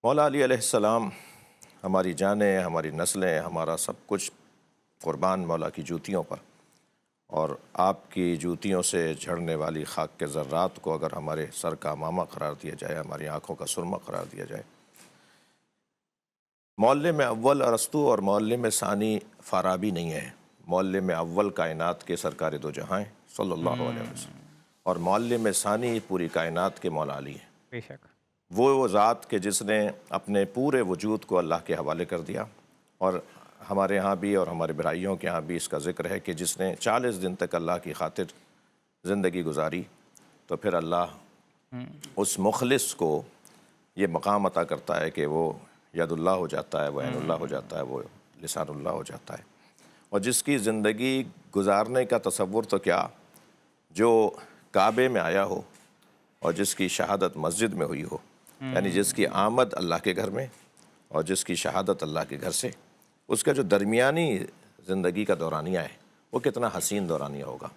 مولا علی علیہ السلام ہماری جانیں، ہماری نسلیں، ہمارا سب کچھ قربان مولا کی جوتیوں پر، اور آپ کی جوتیوں سے جھڑنے والی خاک کے ذرات کو اگر ہمارے سر کا امامہ قرار دیا جائے، ہماری آنکھوں کا سرمہ قرار دیا جائے۔ معلم اول ارسطو اور معلم ثانی فارابی نہیں ہے، معلم اول کائنات کے سرکار دو جہاں ہیں صلی اللہ علیہ وسلم، اور معلم ثانی پوری کائنات کے مولا علی ہیں۔ بے شک۔ وہ ذات کہ جس نے اپنے پورے وجود کو اللہ کے حوالے کر دیا، اور ہمارے ہاں بھی اور ہمارے بھائیوں کے ہاں بھی اس کا ذکر ہے کہ جس نے 40 دن تک اللہ کی خاطر زندگی گزاری، تو پھر اللہ اس مخلص کو یہ مقام عطا کرتا ہے کہ وہ ید اللہ ہو جاتا ہے، وہ عین اللہ ہو جاتا ہے، وہ لسان اللہ ہو جاتا ہے۔ اور جس کی زندگی گزارنے کا تصور تو کیا، جو کعبے میں آیا ہو اور جس کی شہادت مسجد میں ہوئی ہو، یعنی جس کی آمد اللہ کے گھر میں اور جس کی شہادت اللہ کے گھر سے، اس کا جو درمیانی زندگی کا دورانیہ ہے وہ کتنا حسین دورانیہ ہوگا۔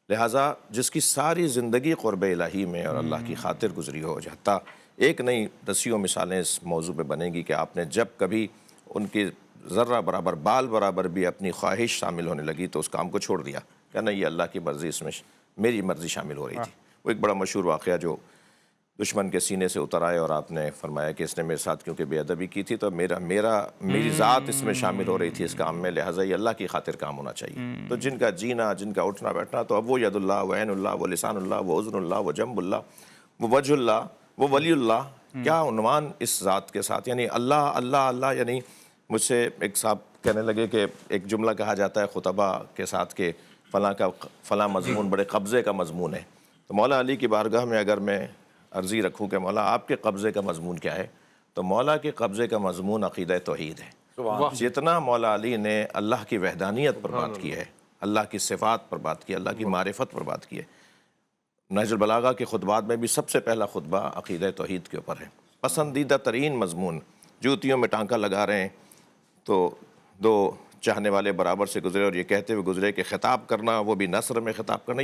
لہٰذا جس کی ساری زندگی قرب الہی میں اور اللہ کی خاطر گزری ہو، حتیٰ ایک نہیں دسیوں مثالیں اس موضوع پہ بنے گی کہ آپ نے جب کبھی ان کی ذرہ برابر بال برابر بھی اپنی خواہش شامل ہونے لگی تو اس کام کو چھوڑ دیا کہ نہیں، یہ اللہ کی مرضی، اس میں میری مرضی شامل ہو رہی تھی۔ وہ ایک بڑا مشہور واقعہ جو دشمن کے سینے سے اتر آئے، اور آپ نے فرمایا کہ اس نے میرے ساتھ کیونکہ بے ادبی کی تھی تو میری ذات اس میں شامل ہو رہی تھی اس کام میں، لہٰذا یہ اللہ کی خاطر کام ہونا چاہیے۔ تو جن کا جینا، جن کا اٹھنا بیٹھنا، تو اب وہ ید اللہ، وہ عین اللہ، وہ لسان اللہ، وہ اذن اللہ، وہ جنب اللہ، وہ وجہ اللہ، وہ ولی اللہ، کیا عنوان اس ذات کے ساتھ، یعنی اللہ اللہ اللہ۔ یعنی مجھ سے ایک صاحب کہنے لگے کہ ایک جملہ کہا جاتا ہے خطبہ کے ساتھ کہ فلاں مضمون بڑے قبضے کا مضمون ہے، تو مولا علی کی بارگاہ میں اگر میں عرضی رکھوں کہ مولا آپ کے قبضے کا مضمون کیا ہے، تو مولا کے قبضے کا مضمون عقیدہ توحید ہے۔ جتنا مولا علی نے اللہ کی وحدانیت پر بات کی ہے، اللہ کی صفات پر بات کی ہے، اللہ کی معرفت پر بات کی ہے، نہج البلاغہ کے خطبات میں بھی سب سے پہلا خطبہ عقیدہ توحید کے اوپر ہے۔ پسندیدہ ترین مضمون، جوتیوں میں ٹانکا لگا رہے ہیں تو دو چاہنے والے برابر سے گزرے اور یہ کہتے ہوئے گزرے کہ خطاب کرنا، وہ بھی نثر میں خطاب کرنا،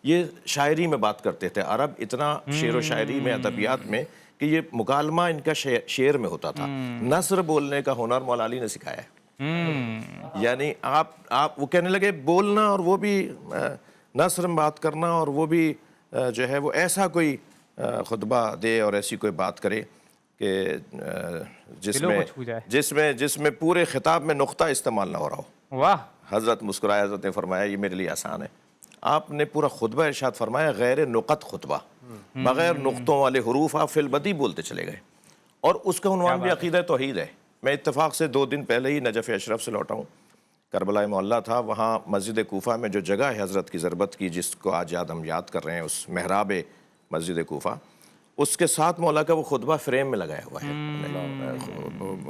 یہ شاعری میں بات کرتے تھے۔ عرب اتنا شعر و شاعری میں، ادبیات میں، کہ یہ مکالمہ ان کا شعر میں ہوتا تھا۔ نثر بولنے کا ہنر مولا علی نے سکھایا ہے۔ یعنی آپ وہ کہنے لگے بولنا اور وہ بھی نثر میں بات کرنا، اور وہ بھی جو ہے وہ ایسا کوئی خطبہ دے اور ایسی کوئی بات کرے کہ جس میں پورے خطاب میں نقطہ استعمال نہ ہو رہا ہو۔ واہ! حضرت مسکرائے، حضرت نے فرمایا یہ میرے لیے آسان ہے۔ آپ نے پورا خطبہ ارشاد فرمایا غیر نقط خطبہ، بغیر نقطوں والے حروف آپ فی البدی بولتے چلے گئے، اور اس کا عنوان بھی عقیدہ توحید ہے۔ میں اتفاق سے 2 دن پہلے ہی نجف اشرف سے لوٹا ہوں، کربلا محلہ تھا، وہاں مسجد کوفہ میں جو جگہ ہے حضرت کی ضربت کی، جس کو آج ہم یاد کر رہے ہیں، اس محراب مسجد کوفہ، اس کے ساتھ مولا کا وہ خطبہ فریم میں لگایا ہوا ہے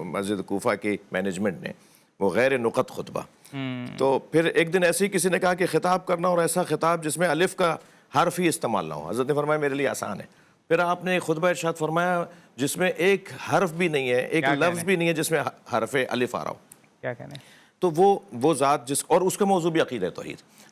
مسجد کوفہ کی مینجمنٹ نے، وہ غیر نقط خطبہ۔ تو پھر ایک دن ایسے ہی کسی نے کہا کہ خطاب کرنا، اور ایسا خطاب جس میں الف کا حرف ہی استعمال نہ ہو، حضرت نے فرمایا میرے لیے آسان ہے۔ پھر آپ نے ایک خطبہ ارشاد فرمایا جس میں ایک حرف بھی نہیں ہے، ایک لفظ بھی نہیں ہے جس میں حرف الف آ رہا ہو۔ کیا کہنے؟ تو وہ ذات اور اس کا موضوع بھی عقیدہ توحید۔